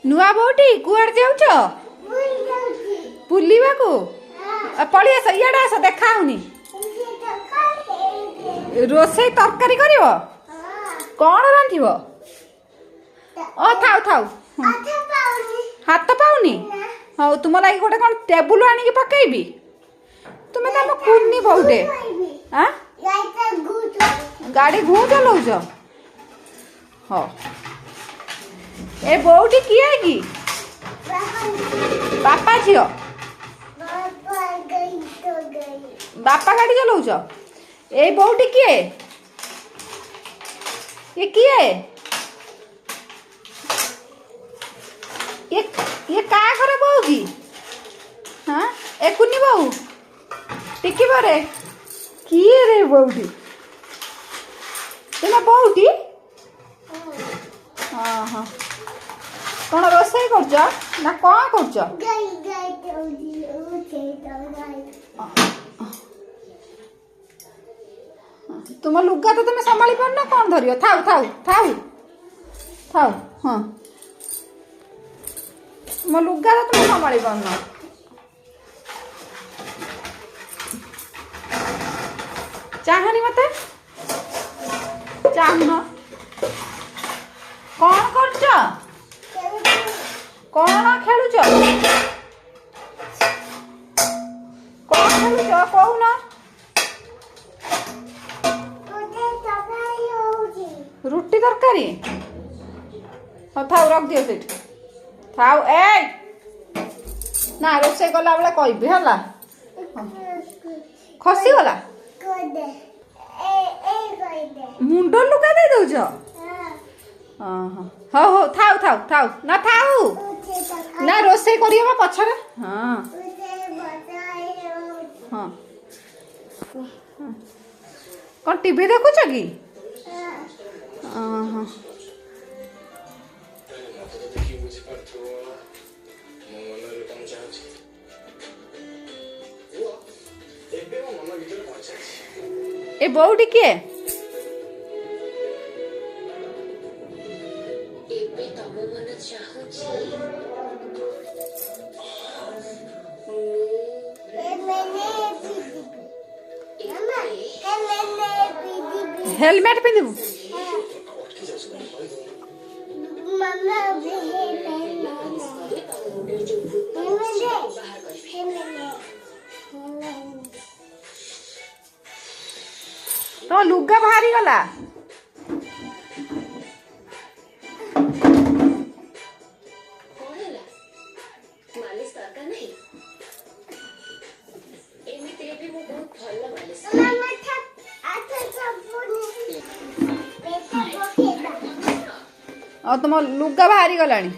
नुआ बोटी कुआड़ जाऊच बुलिबाकू पळी आस इयाडे आस देखाउनी रोसई तरकारी करिवो कौन रांधिबो ओ थाउ थाउ हाथ पाउनी हौ तुम लगी गोटे कौन टेबुल आनिक पकेबी तुम्हें तो कुन्नी बहुटे हाँ गाड़ी घू चलाउच हाँ ए बोटी किए कि बापा झील बापा गाड़ी चलाउच ए बोटी किए ये किए ये का करे बहू की हाँ ए कुन्नी बहू टिकी बरे किए रे बहूटी तुम बहूटी हाँ हाँ कौन रोसई कर ना कौन कर तुम लुगा तो तुम संभाली पार ना कौन धरियो थाउ थाउ थाउ थाउ हाँ तुम लुगा तो तुम संभाली पार ना चाहनी मते चाहना कौन करछ कौन खेलुछ कौन खेलुछ कहूना रुटी तरकारी हाँ थाउ रख दियो सेठ थाउ ए ना रोसे गला बेले कहबी हला खसी गला मुंड लुगा दे दौच हाँ हो थाउ थाउ थाउ ना थाउ ना रोसे करियो पछरे हाँ हाँ कौन टीवी देखुच कि हाँ ए बोउटी किए हेलमेट पिंधबू तो लुगा बाहरी गला और तुम लुगा बाहरी गलानी